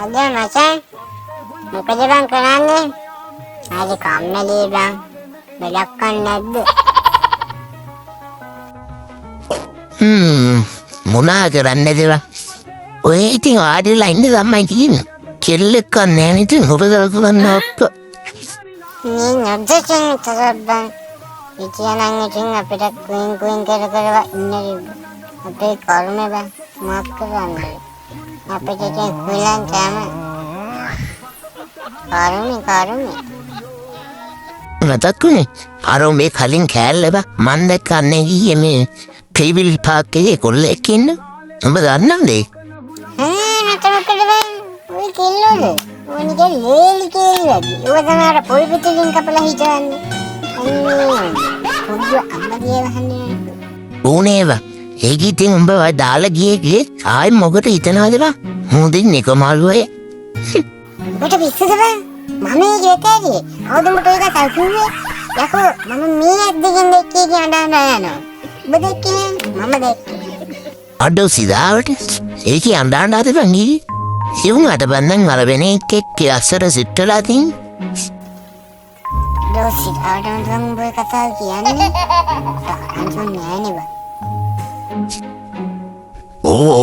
අද මචං මොකද බං කරන්නේ? ආද කම්මැලි බං. බඩක් කන්න නැද්ද? මොනා කරන්නේද බං? ඔය ඉතින් ආඩිලා ඉන්න තමයි කියන්නේ. කෙල්ලෙක් කන්නේ නැහැ ඉතින් ඔබ කරන්න ඔක්ක. මේ නැද්දකින් තරබ්බන්. ඉතියනම් ඉතින් අපිට කුයින් කර ඉන්න අපේ කර්මය බං මාක් කරන්නේ. අපිට ඉතින් කුලන් තමයි. කර්මය. මතක්කුනේ අර මේ කලින් කෑල්ල බං මන් දැක්කන්නේ ගියේ මේ ට්‍රේවිල් පාර්කේ කොල්ලෙක් ඉන්න. උඹ දන්නවද ඒ? මට මොකද බං? ඔය කෙල්ලෝද? ඕනිගේ ලේලි කෙල්ලද? ඔය තමයි අර පොල් පිටින් කපලා හිටවන්නේ. පොඩ්ඩ අම්මගේ වහන්නේ. ඕනේව. ඒක ඉතින් උඹ ඔය දාලා ගියේ ආයි මොකට හිතනවද බං? හොඳින් නිකමල්ුවේ. ඔබට පිස්සුද බං? මම ඒකේ අවුදුමට ඒක සල්කුවේ. යකෝ මම මේ ඇද්දකින් දෙකේ කියනවා නෑනෝ. ඔබ දැක්කේ? මම දැක්කේ. අඩෝ සිදාවට ඒකේ අඬාඬාද බං ඊ? සිවුම් අට බන්දන් අර වෙන එකෙක් අස්සර සිටලා තින්. දොසිට ආඩම් උඹ කතා කියන්නේ. අන්සොන් නෑනේ බං.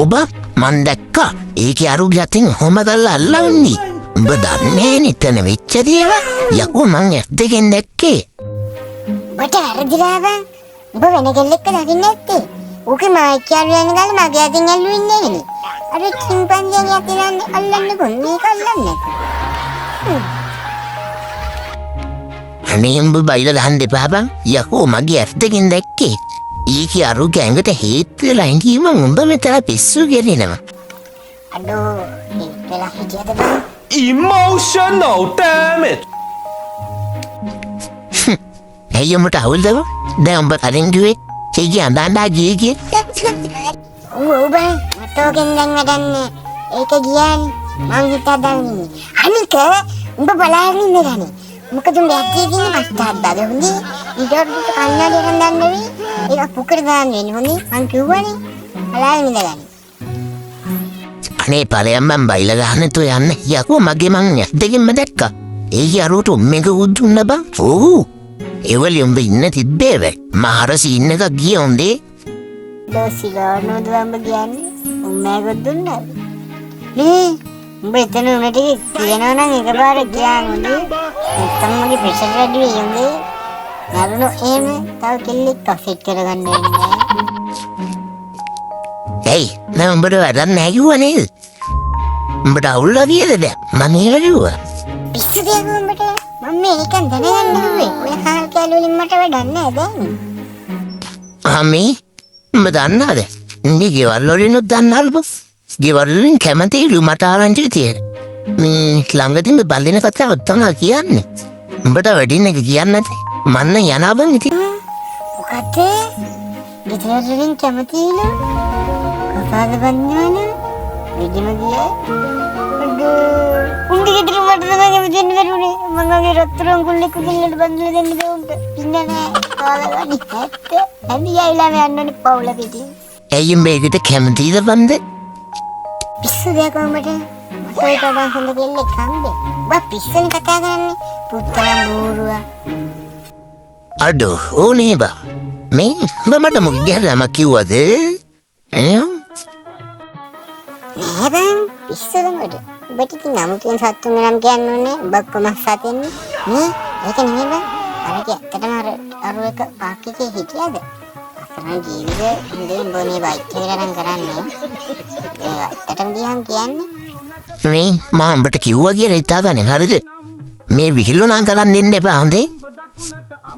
ඔබ මන් දැක්කා ඒකේ අරු යතින් හොම දාලා අල්ලන්නේ. උඹ දන්නේ නිතන වෙච්ච දේවා යකෝ මං ඇත්තකින් දැක්කේ. ඔබට වැරදිලා බං. උඹ වෙන කෙල්ලෙක්ව දකින්න නැත්තේ. ඕකේ මායික්‍යාරු යන ගාල මගේ අතින් ඇල්ලුවේ නෙවෙයි. අර චිම්පන්ජියන් යතින් අල්ලන්නේ කොන්නේ කල්ලන්නේ. අනේ උඹ බයිලා දහන් දෙපා බං යකෝ මගේ ඇත්තකින් දැක්කේ. ඒකේ අරු ගැඟට හේතු වෙලා ඉඳීම උඹ මෙතන පිස්සු ගෙනිනවා. අඩෝ ඒකලා හිටියද බං? Emotional, damn it! ඇයි උඹට අවුල්ද බං? දැන් උඹ කලින් කිව්වේ ඒකේ අඬාඬා ගියේ. ඔව් බං මතෝගෙන් දැන් වැඩන්නේ. ඒක ගියානේ. මං හිතදන්නේ. අනික උඹ බලාගෙන ඉන්නගනේ. මොකද උඹ ඇත්තේ ඉන්නේ පස්තාද්දාද හොඳේ. ඊටවට කන්නාඩි එකක් දාන්න නෙවෙයි. ඒක පුකර දාන්න වෙන්නේ හොඳේ. මං කිව්වනේ. බලාගෙන ඉන්නගනේ. අනේ ඵලයන් මං බයිලා ගහන්න තු යන්න. යකෝ මගේ මං දෙකින්ම දැක්කා. ඒකේ අරුවට උම්මේක උදුන්න බං. ඔව්. ඒවල උඹ ඉන්න තිබ්බේ වෙයි. මහරසි ඉන්න එක ගිය හොඳේ. දොසිලානෝද උඹ කියන්නේ? උම්මේක දුන්නා. නේ උඹ එතන උනට කියනවා නම් එකපාර කියන්නේ. නැත්තම් මගේ ප්‍රෙෂර් වැඩි වෙයි උඹේ. නරුණෝ එහෙම තව කෙල්ලෙක් පස්සෙත් කරගන්න වෙන්නේ. ඇයි මම උඹට වැඩක් නැහැ කිව්වා නේද? උඹට අවුල් අවියද දැන්? මම ඒක කිව්වා. පිස්සුද උඹට? මම මේකෙන් දැනගන්න ඕනේ. ඔය කාල් කැලේ වලින් මට වැඩක් නැහැ දැන්. අමේ උඹ දන්නවද? ඉන්නේ ගෙවල් වලිනුත් දන්නවලු. ගෙවල් වලින් කැමතිලු මට ආරංචි තියෙන. මේ ළඟදීම බල්ලින කතාවක් තමයි කියන්නේ. උඹට වැඩින් එක කියන්නේ නැති. මන්න යනවා බං ඉතින්. මොකද? ගෙදර වලින් කැමතිලු. කතාද බන්නවනේ. විදිම ගියා. උන්ට ගෙදර මට තමයි කැමති වෙන්න බැරුනේ. මගේ රත්තරන් කුල්ලෙක් කිල්ලට බඳලා දෙන්න දෙවුන්ට. ඉන්න නෑ. කාලවලි හැක්ක. හැදියායිලා යන්න ඕනේ පවුල පිටින්. ඇයි මේකට කැමතිද බන්ද? පිස්සු දෙයක් උඹට. මට ඒක බං හොඳ කෙල්ලෙක් හම්බේ. බා පිස්සෙන් කතා කරන්නේ. පුත්තලම් බූරුවා. අඩෝ ඕනේ බා. මේ මට මොකද ගහලා කිව්වද? නෑ බං පිස්සුද උඹට. උඹට ඉතින් නමුකින් සත්තුන් නම් කියන්නේ උඹ කොමස් සතෙන්නේ. නේ ඒක නෙමෙයි බං. අර ඇත්තටම අර එක පාක්කේ හිටියද? අසරණ ජීවිතේ ඉඳන් බොනේ බයික් එක ගණන් කරන්නේ. ඒක ඇත්තටම දිහාම කියන්නේ. මේ මම උඹට කිව්වා කියලා හිතාගන්නේ හරිද? මේ විහිළුණා කරන්න දෙන්න එපා හොඳේ.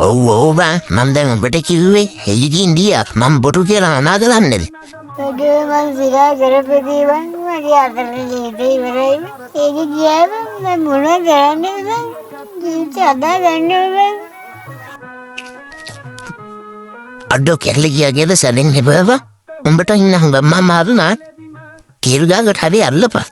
ඔව් බං මම දැන් උඹට කිව්වේ එයිකින් දියා මම බොරු කියලා අනාගලන්නේද? අගේ මං සිරා කරපදී බං මගේ අතර ජීවිතේ ඉවරයි. ඒක ගියාම මම මොනවද කරන්නේ බං? ජීවිතය අදා ගන්න බං. අඩෝ කෙල්ල ගියාගේද සැලෙන් හෙබව උඹට ඉන්න හංග මම ආවනා කීරුගාකට හරි අල්ලපන්.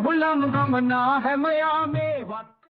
हुलम गमना है मया में